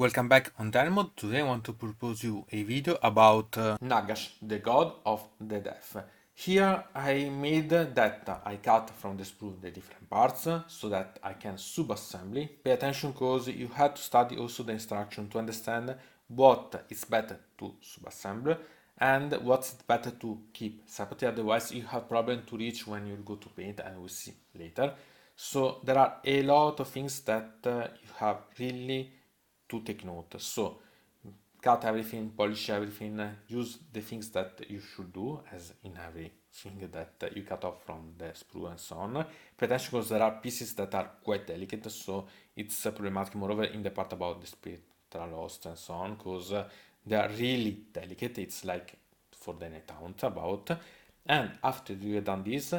Welcome back on Dynamod. Today I want to propose you a video about Nagash, the god of the death. Here I made that I cut from the sprue the different parts so that I can sub-assembly. Pay attention because you have to study also the instruction to understand what is better to sub-assemble and what's better to keep separately, otherwise you have problem to reach when you go to paint, and we'll see later. So there are a lot of things that you have really to take note. So cut everything, polish everything, use the things that you should do as in everything that you cut off from the sprue and so on. Pay attention because there are pieces that are quite delicate, so it's problematic moreover in the part about the spectral host and so on, because they are really delicate. It's like for the net count about. And after you have done this,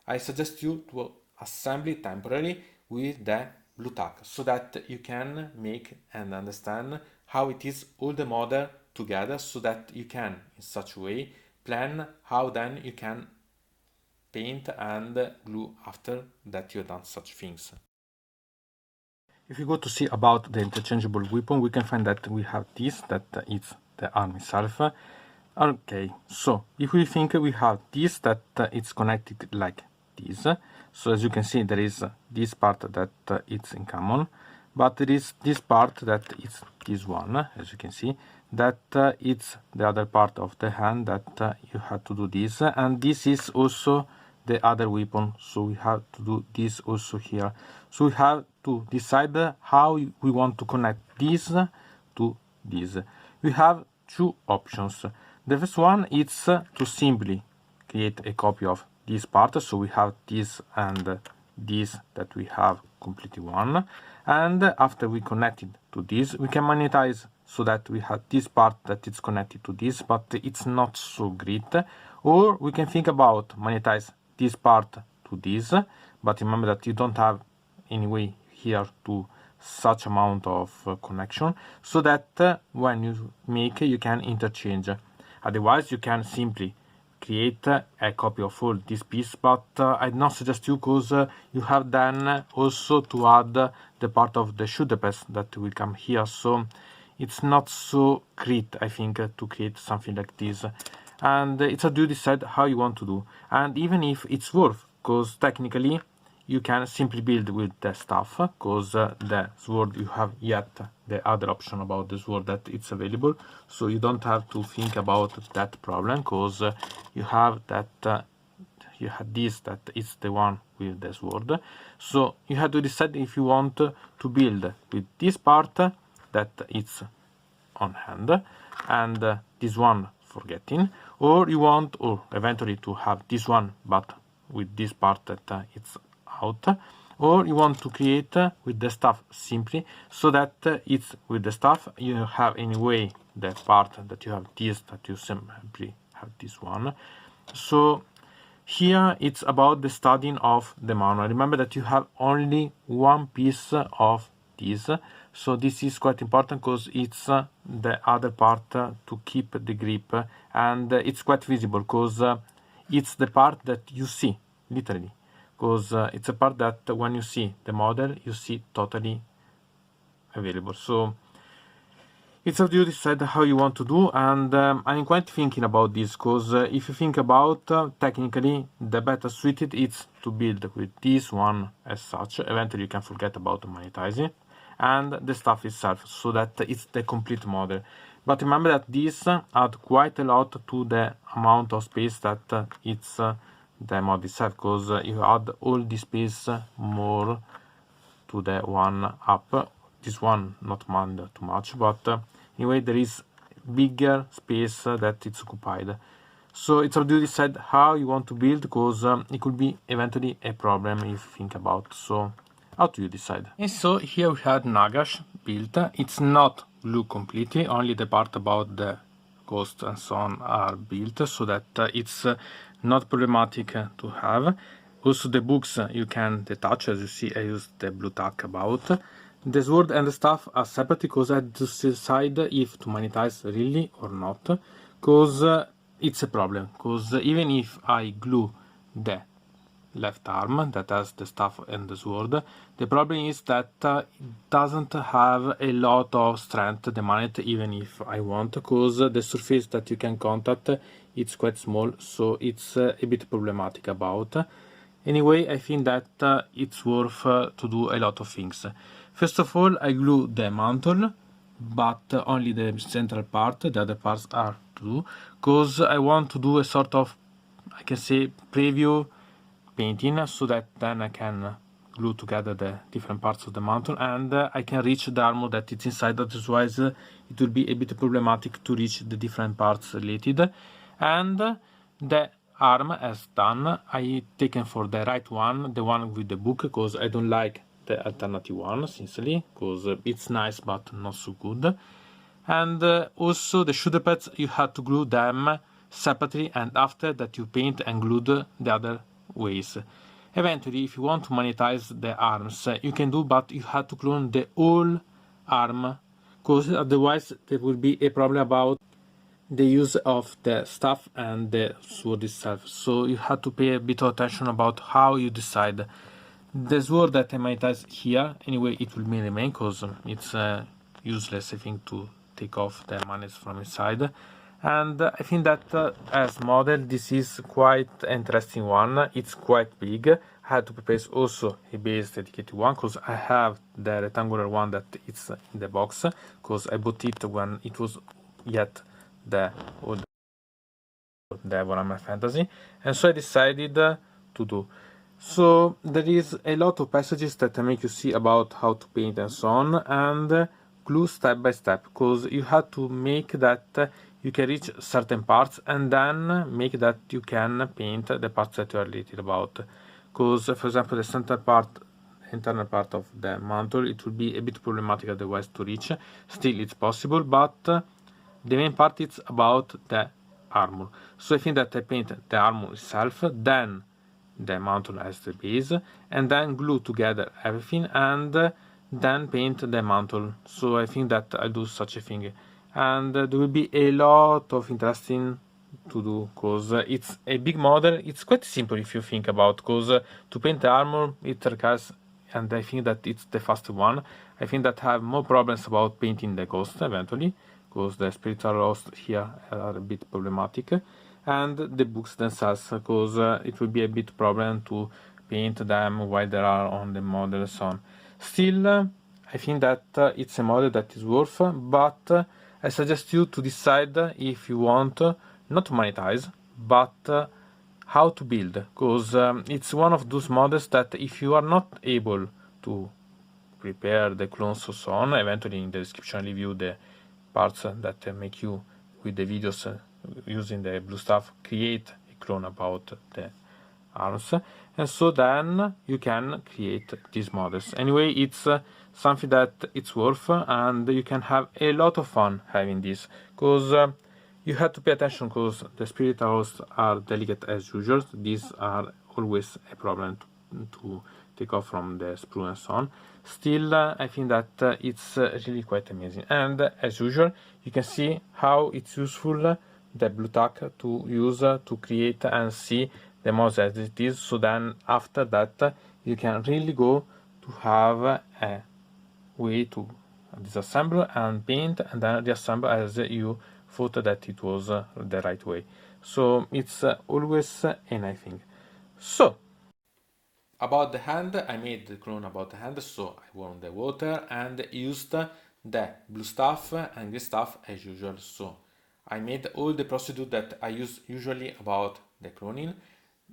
I suggest you to assemble it temporarily with the Blu Suff so that you can make and understand how it is all the model together, so that you can in such a way plan how then you can paint and glue after that you have done such things. If you go to see about the interchangeable weapon, we can find that we have this, that is the arm itself. Okay, so if we think we have this, that it's connected like this. So as you can see, there is this part that it's in common, but there is this part that is this one, as you can see, that it's the other part of the hand that you have to do this, and this is also the other weapon, so we have to do this also here. So we have to decide how we want to connect this to this. We have two options. The first one is to simply create a copy of this part, so we have this and this that we have completely one, and after we connect it to this, we can magnetize so that we have this part that is connected to this, but it's not so great. Or we can think about magnetize this part to this, but remember that you don't have any way here to such amount of connection, so that when you make, you can interchange. Otherwise you can simply create a copy of all this piece, but I'd not suggest you, because you have then also to add the part of the shoulder pads that will come here, so it's not so great, I think, to create something like this. And it's a you decide how you want to do, and even if it's worth, because technically you can simply build with the stuff, because the sword you have yet the other option about the sword that it's available, so you don't have to think about that problem, because you have that you have this that is the one with the sword. So you have to decide if you want to build with this part that it's on hand and this one forgetting, or you want or eventually to have this one but with this part that it's out, or you want to create with the stuff simply, so that it's with the stuff you have anyway the part that you have this, that you simply have this one. So here it's about the studying of the manual. Remember that you have only one piece of this, so this is quite important because it's the other part to keep the grip, and it's quite visible because it's the part that you see literally, because it's a part that when you see the model you see totally available. So it's up to you to decide how you want to do, and I'm quite thinking about this, because if you think about technically the better suited is to build with this one as such. Eventually you can forget about monetizing and the stuff itself, so that it's the complete model. But remember that this add quite a lot to the amount of space that it's the mod itself, because you add all this space more to the one up. This one not mind too much, but anyway there is bigger space that it's occupied. So it's up to you to decide how you want to build, because it could be eventually a problem if you think about. So how do you decide? And so here we had Nagash built. It's not blue completely, only the part about the ghost and so on are built, so that it's not problematic to have. Also the books you can detach, as you see I used the Blu Suff about. The sword and the stuff are separate, because I had to decide if to monetize really or not, because it's a problem, because even if I glue the left arm that has the staff and the sword. The problem is that it doesn't have a lot of strength, the mallet, even if I want, because the surface that you can contact it's quite small, so it's a bit problematic about. Anyway, I think that it's worth to do a lot of things. First of all, I glue the mantle, but only the central part, the other parts are to do, because I want to do a sort of, I can say, preview painting, so that then I can glue together the different parts of the mantle and I can reach the armor that is inside, otherwise it will be a bit problematic to reach the different parts related. And the arm as done, I taken for the right one, the one with the book, because I don't like the alternative one, sincerely, because it's nice but not so good. And also the shoulder pads, you have to glue them separately, and after that you paint and glue the other ways. Eventually, if you want to monetize the arms, you can do, but you have to clone the whole arm, because otherwise there will be a problem about the use of the staff and the sword itself. So you have to pay a bit of attention about how you decide. The sword that I monetize here, anyway, it will remain, because it's useless, I think, to take off the monies from inside. And I think that as model this is quite interesting one. It's quite big. I had to prepare also a base dedicated one, because I have the rectangular one that it's in the box, because I bought it when it was yet the Warhammer Fantasy, and so I decided to do. So there is a lot of passages that I make you see about how to paint and so on, and glue step by step, because you have to make that you can reach certain parts and then make that you can paint the parts that you are related about. Because for example the center part, internal part of the mantle, it will be a bit problematic otherwise to reach. Still it's possible, but the main part is about the armor. So I think that I paint the armor itself, then the mantle as the base, and then glue together everything, and then paint the mantle. So I think that I'll do such a thing, and there will be a lot of interesting to do, because it's a big model. It's quite simple if you think about, because to paint the armor it requires, and I think that it's the fastest one. I think that I have more problems about painting the ghost eventually, because the spiritual host here are a bit problematic, and the books themselves, because it will be a bit problem to paint them while they are on the model and so on. Still, I think that it's a model that is worth, but I suggest you to decide if you want not to monetize, but how to build, because it's one of those models that if you are not able to prepare the clones or so on, eventually in the description I'll leave you the parts that make you, with the videos using the Blu Suff, create a clone about the arms, and so then you can create these models. Anyway, it's something that it's worth, and you can have a lot of fun having this, because you have to pay attention, because the spirit hosts are delicate as usual. These are always a problem to take off from the sprue and so on. Still, I think that it's really quite amazing, and as usual you can see how it's useful the blue tack to use to create and see the models as it is. So then after that you can really go to have a way to disassemble and paint, and then reassemble as you thought that it was the right way. So it's always a nice thing. So about the hand, I made the clone about the hand, so I warmed the water and used the blue stuff and green stuff as usual. So I made all the procedure that I use usually about the cloning,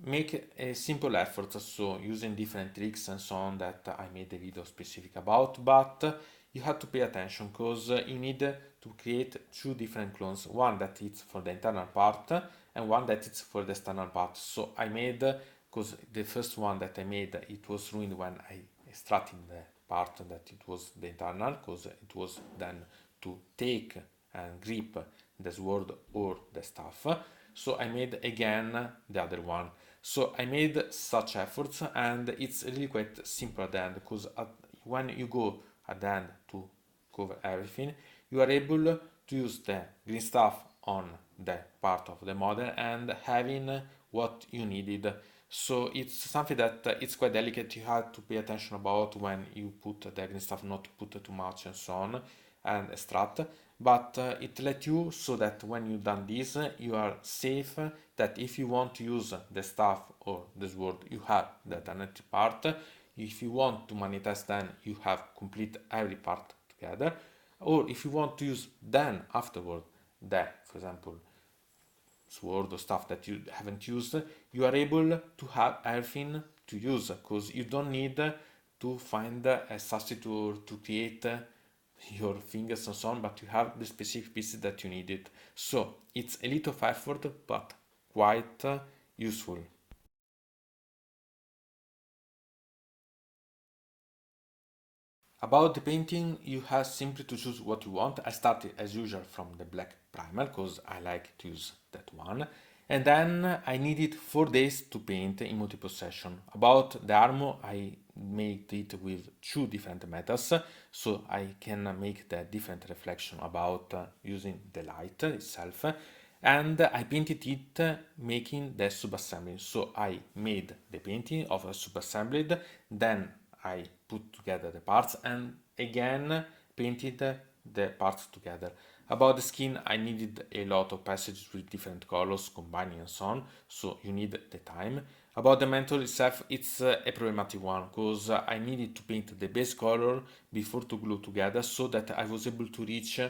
make a simple effort, so using different tricks and so on that I made a video specific about, but you have to pay attention, because you need to create two different clones, one that is for the internal part and one that is for the external part. So I made, because the first one that I made, it was ruined when I extracted the part that it was the internal, because it was then to take and grip the sword or the staff. So I made again the other one. So I made such efforts, and it's really quite simple at the end, because when you go at the end to cover everything, you are able to use the green stuff on the part of the model and having what you needed. So it's something that it's quite delicate. You have to pay attention about when you put the green stuff, not to put too much and so on, and extract. But it let you so that when you done this, you are safe. That if you want to use the stuff or the sword, you have the alternative part. If you want to monetize, then you have complete every part together. Or if you want to use then afterward, the, for example, sword or stuff that you haven't used, you are able to have everything to use because you don't need to find a substitute to create your fingers and so on, but you have the specific pieces that you needed. So it's a little of effort, but quite useful. About the painting, you have simply to choose what you want. I started as usual from the black primer because I like to use that one. And then I needed 4 days to paint in multiple sessions. About the armor, I made it with 2 different metals, so I can make the different reflection about using the light itself. And I painted it making the subassembly. So I made the painting of a subassembled, then I put together the parts and again painted the parts together. About the skin, I needed a lot of passages with different colors combining and so on, so you need the time. About the mantle itself, it's a problematic one because I needed to paint the base color before to glue together so that I was able to reach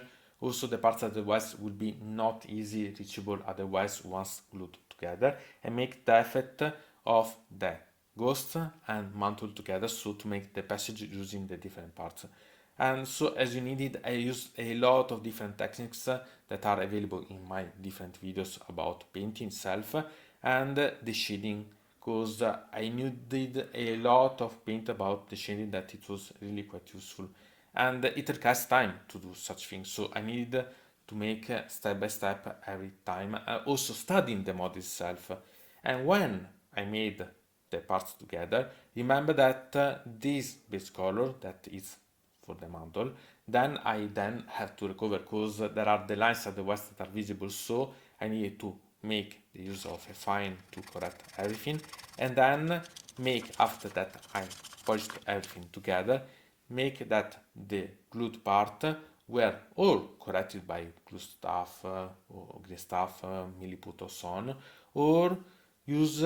also the parts otherwise would be not easy reachable otherwise once glued together, and make the effect of the ghost and mantle together, so to make the passage using the different parts. And so as you needed, I used a lot of different techniques that are available in my different videos about painting itself and the shading, because I needed a lot of paint about the shading that it was really quite useful, and it requires time to do such things, so I needed to make step by step every time, also studying the mod itself. And when I made the parts together, remember that this base color that is for the mantle, then I then have to recover because there are the lines otherwise that are visible, so I needed to make the use of a fine to correct everything, and then make, after that I polished everything together, make that the glued part were all corrected by glue stuff or green stuff, milliput or so on, or use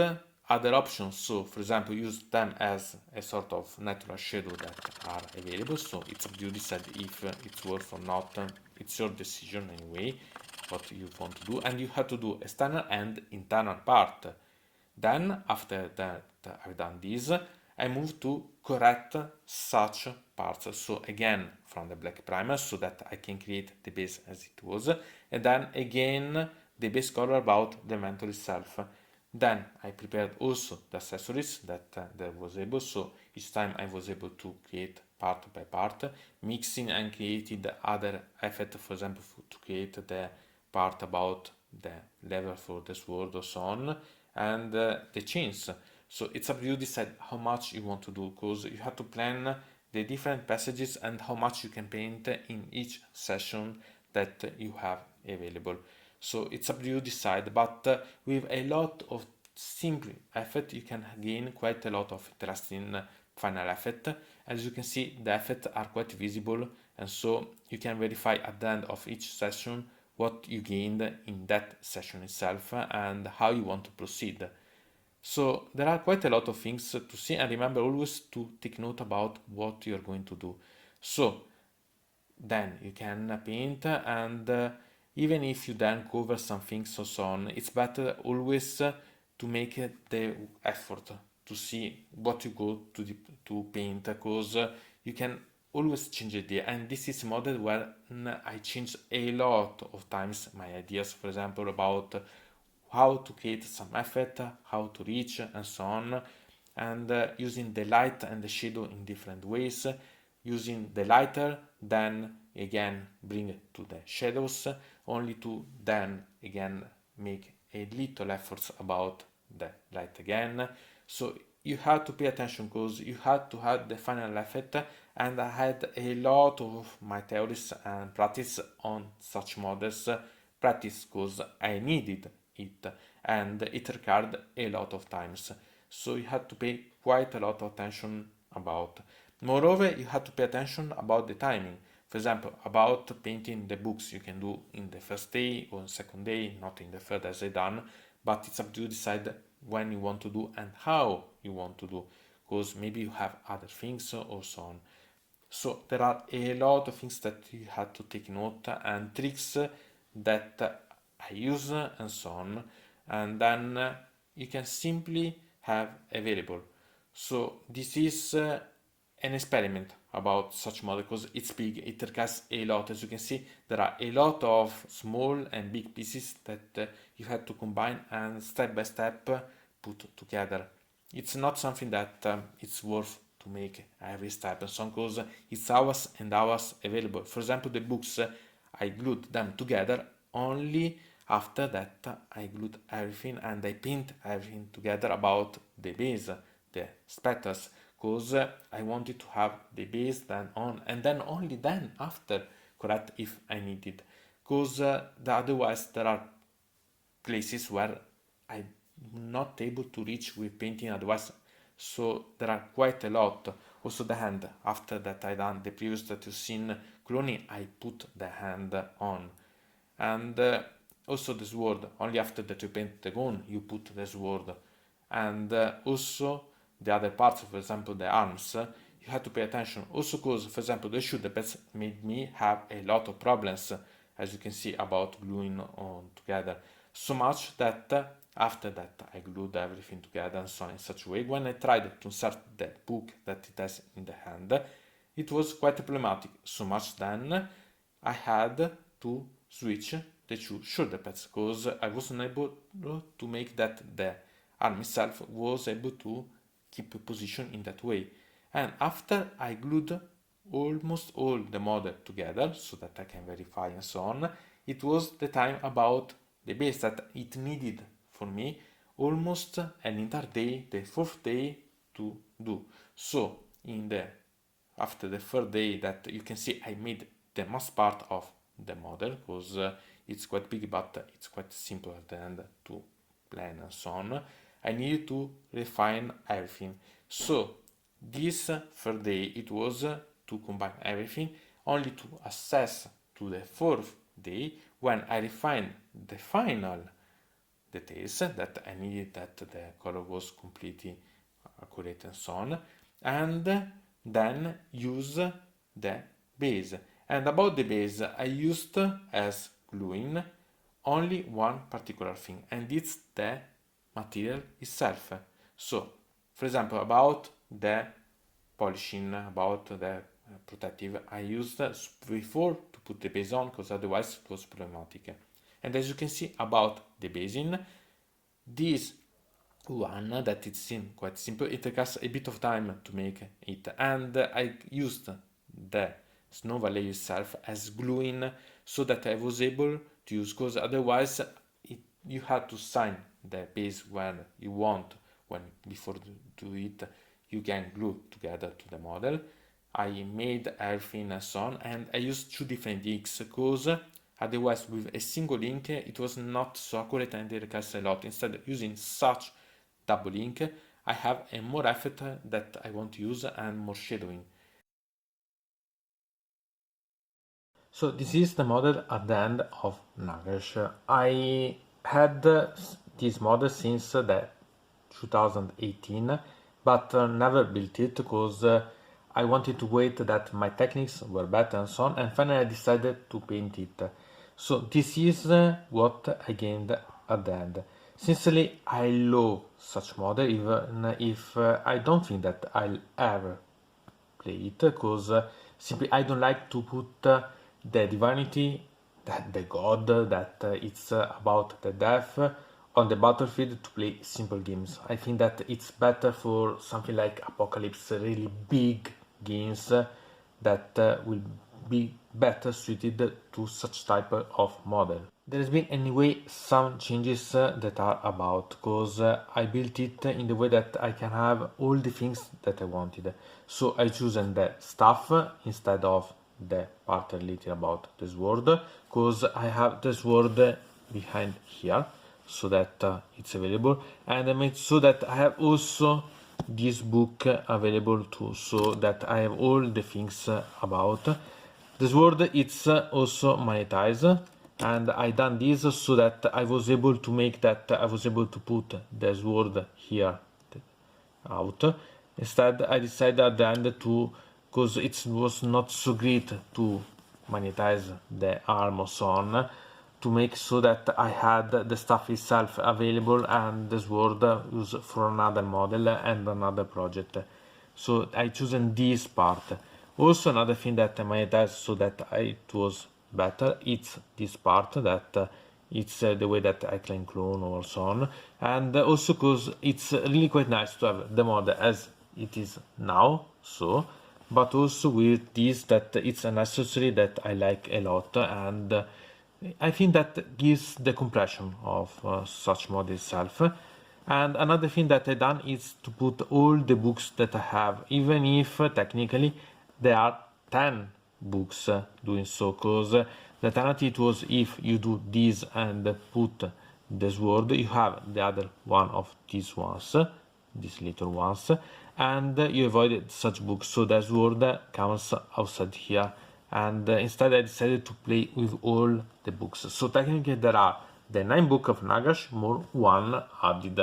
other options. So for example, use them as a sort of natural shadow that are available, so it's up to you decide if it's worth or not. It's your decision anyway what you want to do, and you have to do external and internal part. Then after that I've done this, I move to correct such parts. So again from the black primer so that I can create the base as it was, and then again the base color about the mantle itself. Then I prepared also the accessories that was able, so each time I was able to create part by part, mixing and created other effect, for example to create the part about the level for the sword or so on, and the chains. So it's up to you decide how much you want to do, because you have to plan the different passages and how much you can paint in each session that you have available. So it's up to you decide, but with a lot of simple effect you can gain quite a lot of interesting final effect. As you can see, the effects are quite visible, and so you can verify at the end of each session what you gained in that session itself and how you want to proceed. So there are quite a lot of things to see, and remember always to take note about what you're going to do. So then you can paint, and even if you then cover some things or so on, it's better always to make the effort to see what you go to paint, because you can always change idea, and this is a model where I change a lot of times my ideas, for example about how to create some effect, how to reach and so on, and using the light and the shadow in different ways, using the lighter, then again bring it to the shadows, only to then again make a little efforts about the light again. So you have to pay attention because you have to have the final effect, and I had a lot of my theories and practice on such models, practice because I needed it and it required a lot of times. so you had to pay quite a lot of attention about. Moreover, you had to pay attention about the timing. For example, about painting the books, you can do in the first day or second day, not in the third as I done, but it's up to you to decide when you want to do and how you want to do, because maybe you have other things or so on. So there are a lot of things that you have to take note and tricks that I use and so on, and then you can simply have available. So this is an experiment about such model because it's big, it requires a lot. As you can see, there are a lot of small and big pieces that you have to combine and step by step put together. It's not something that it's worth to make every step and so on because it's hours and hours available. For example, the books, I glued them together only after that I glued everything and I paint everything together about the base, the specters, because I wanted to have the base then on and then only then after correct if I needed, because otherwise there are places where I'm not able to reach with painting otherwise. So there are quite a lot. Also the hand, after that I done the previous that you've seen cloning, I put the hand on. And also the sword, only after that you paint the gun, you put the sword. And also the other parts, for example the arms, you have to pay attention. Also because, for example, the shoe depends made me have a lot of problems, as you can see, about gluing on together. So much that after that I glued everything together and so on in such a way. When I tried to insert the book that it has in the hand, it was quite problematic. So much then I had to switch the two shoulder pads because I wasn't able to make that the arm itself was able to keep a position in that way. And after I glued almost all the model together so that I can verify and so on, it was the time about the base that it needed for me almost an entire day, the fourth day to do. So in the after the third day that you can see I made the most part of the model because it's quite big but it's quite simple at the end to plan and so on. I needed to refine everything. So this third day it was to combine everything only to assess to the fourth day when I refined the final details that I needed that the color was completely accurate and so on, and then use the base. And about the base, I used as gluing only one particular thing, and it's the material itself. So, for example, about the polishing, about the protective, I used before to put the base on because otherwise it was problematic. And as you can see about the basin, this one that it seems quite simple, it takes a bit of time to make it, and I used the snow valley itself as gluing so that I was able to use, because otherwise you had to sign the base when you want, when before do it you can glue together to the model. I made everything and so on, and I used two different inks because otherwise with a single ink it was not so accurate and it requires a lot. Instead using such double ink I have a more effect that I want to use and more shadowing. So this is the model at the end of Nagash. I had this model since the 2018 but never built it because I wanted to wait that my techniques were better and so on, and finally I decided to paint it. So this is what I gained at the end. Sincerely, I love such model even if I don't think that I'll ever play it because simply I don't like to put the divinity, that the god, that it's about the death on the battlefield to play simple games. I think that it's better for something like Apocalypse, really big games that will be better suited to such type of model. There has been anyway some changes that are about because I built it in the way that I can have all the things that I wanted. So I chosen the staff instead of the part related about the sword because I have the sword behind here. so that it's available, and I made so that I have also this book available too, so that I have all the things about the sword. It's also monetized, and I done this so that I was able to make that I was able to put the sword here out. Instead, I decided at the end to, because it was not so great to monetize the arm or so on, to make so that I had the stuff itself available and the sword used for another model and another project. So I chosen this part. Also, another thing that I monetized so that it was better, it's this part that it's the way that I can clone or so on, and also because it's really quite nice to have the mod as it is now, so, but also with this that it's an accessory that I like a lot, and I think that gives the compression of such mod itself. And another thing that I done is to put all the books that I have, even if technically there are 10 books doing so, because the alternative was if you do this and put the sword, you have the other one of these ones, these little ones, and you avoid such books, so the sword comes outside here. And instead I decided to play with all the books. So technically there are the 9 book of Nagash more 1 added,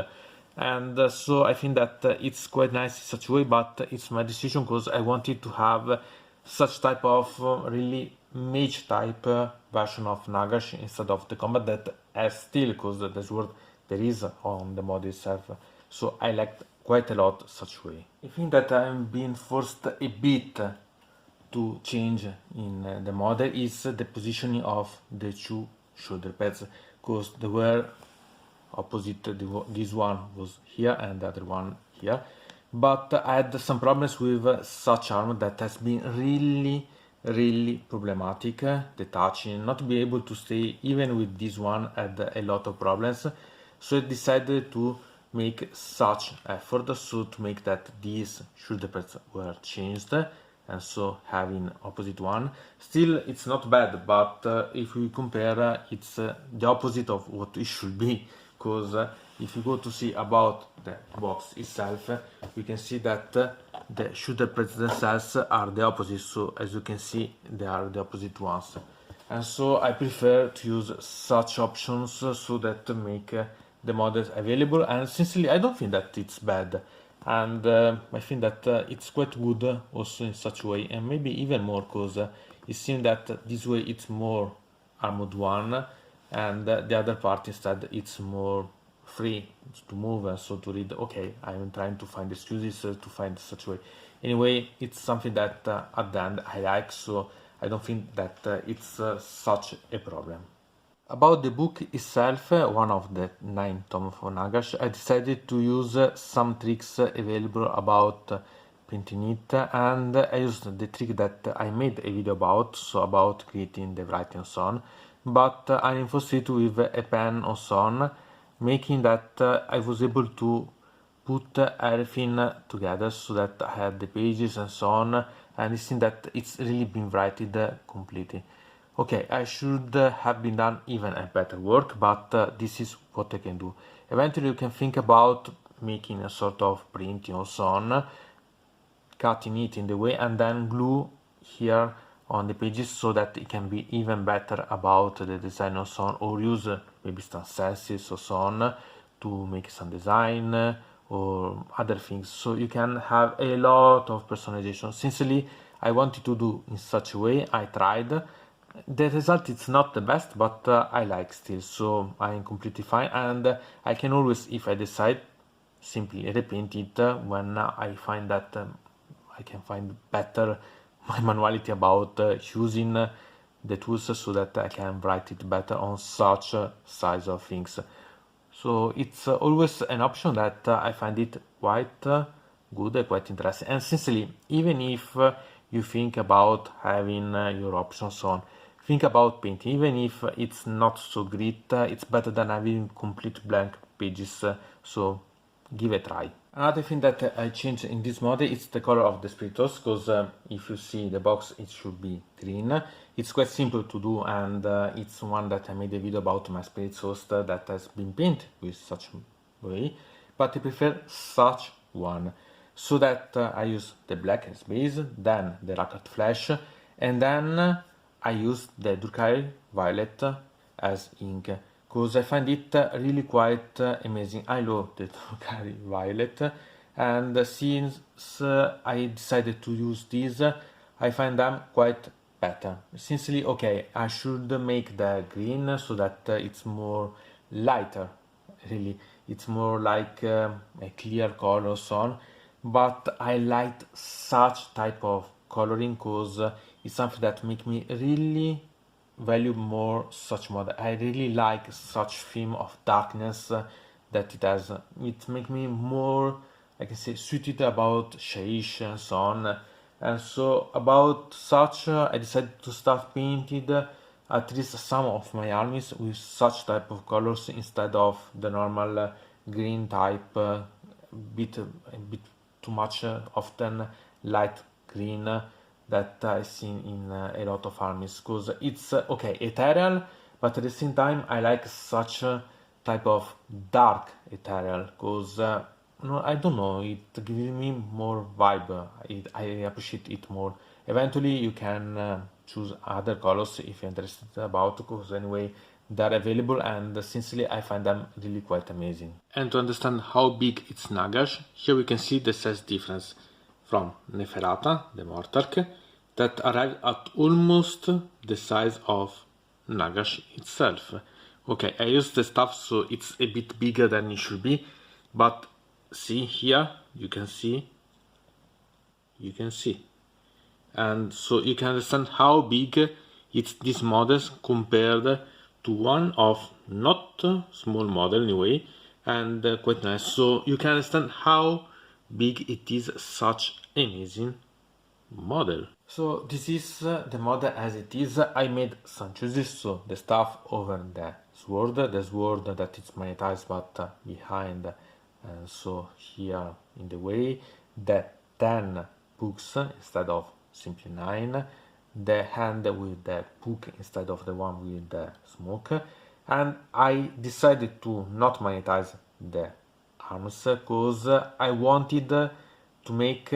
and so I think that it's quite nice in such a way, but it's my decision because I wanted to have such type of really mage type version of Nagash instead of the combat that has still, because the sword there is on the mod itself, so I liked quite a lot such way. I think that I'm being forced a bit to change in the model is the positioning of the 2 shoulder pads, because they were opposite. This one was here and the other one here, but I had some problems with such arm that has been really problematic. The touching, not be able to stay even with this one, had a lot of problems, so I decided to make such effort so to make that these shoulder pads were changed, and so having opposite one. Still it's not bad, but if we compare it's the opposite of what it should be, because if you go to see about the box itself, we can see that the shoulder pads themselves are the opposite, so as you can see they are the opposite ones, and so I prefer to use such options so that to make the models available, and sincerely I don't think that it's bad, and I think that it's quite good also in such a way, and maybe even more, because it seems that this way it's more armored one, and the other part instead it's more free to move, and so to read. Okay, I'm trying to find excuses to find such a way. Anyway, it's something that at the end I like, so I don't think that it's such a problem. About the book itself, one of the 9 tomes for Nagash, I decided to use some tricks available about painting it, and I used the trick that I made a video about, so about creating the writing and so on, but I reinforced it with a pen or so on, making that I was able to put everything together so that I had the pages and so on, and it seems that it's really been written completely. Okay, I should have been done even a better work, but this is what I can do. Eventually you can think about making a sort of printing or so on, cutting it in the way and then glue here on the pages so that it can be even better about the design or so on, or use maybe some stencils or so on to make some design or other things, so you can have a lot of personalization. Sincerely, I wanted to do in such a way. I tried. The result is not the best, but I like still, so I am completely fine, and I can always, if I decide, simply repaint it when I find that I can find better my manuality about using the tools so that I can write it better on such size of things. So it's always an option that I find it quite good and quite interesting. And sincerely, even if you think about having your options on, think about painting. Even if it's not so great, it's better than having complete blank pages, so give a try. Another thing that I changed in this model is the color of the spiritus, because if you see the box, it should be green. It's quite simple to do, and it's one that I made a video about my spirit host that has been painted with such way, but I prefer such one, so that I use the black as base, then the rocket flash, and then I use the Durkari Violet as ink, because I find it really quite amazing. I love the Durkari Violet, and since I decided to use these, I find them quite better. Sincerely, okay, I should make the green so that it's more lighter, really. It's more like a clear color, so on. But I liked such type of coloring because it's something that make me really value more such model. I really like such theme of darkness that it has. It make me more, I can say, suited about sheish and so on. And so about such, I decided to start painting at least some of my armies with such type of colors instead of the normal green type, a bit too much often light green that I've seen in a lot of armies, because it's okay, ethereal, but at the same time I like such a type of dark ethereal, because no, I don't know, it gives me more vibe. I appreciate it more. Eventually you can choose other colors if you're interested about, because anyway they're available, and sincerely I find them really quite amazing. And to understand how big it's Nagash, here we can see the size difference from Neferata, the Mortarch, that arrived at almost the size of Nagash itself. Okay, I used the stuff so it's a bit bigger than it should be, but see here, you can see, and so you can understand how big it's these models compared to one of not small model anyway, and quite nice. So you can understand how big it is, such amazing model. So this is the model as it is. I made some choices, so the stuff over the sword that is monetized but behind, and so here in the way, the 10 books instead of simply 9, the hand with the book instead of the one with the smoke, and I decided to not monetize the arms because I wanted to make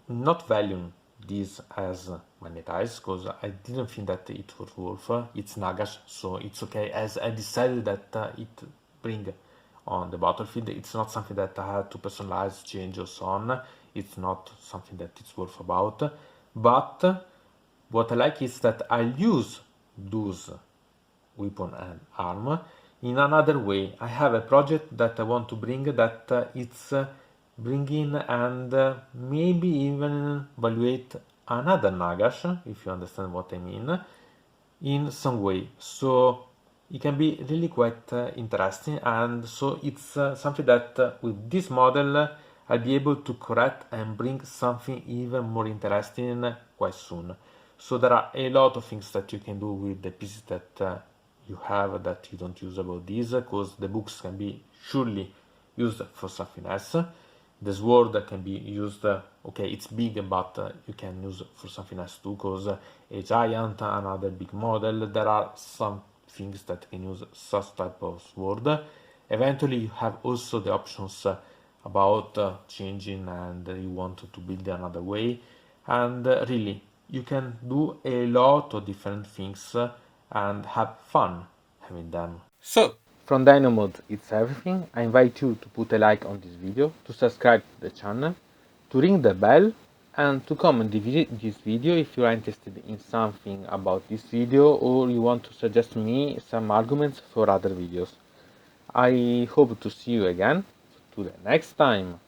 not value this as monetized, because I didn't think that it was worth. It's Nagash, so it's okay, as I decided that it bring on the battlefield. It's not something that I had to personalize, change or so on. It's not something that it's worth about. But what I like is that I'll use those weapon and arm in another way. I have a project that I want to bring that it's bringing and maybe even evaluate another Nagash, if you understand what I mean, in some way. So it can be really quite interesting, and so it's something that with this model I'll be able to correct and bring something even more interesting quite soon. So there are a lot of things that you can do with the pieces that you have that you don't use about these, because the books can be surely used for something else. The sword can be used, okay, it's big, but you can use for something else too, because a giant, another big model, there are some things that can use such type of sword. Eventually you have also the options about changing and you want to build another way, and really you can do a lot of different things and have fun having them. So from Dino Mode, it's everything. I invite you to put a like on this video, to subscribe to the channel, to ring the bell, and to comment this video if you are interested in something about this video or you want to suggest me some arguments for other videos. I hope to see you again to the next time.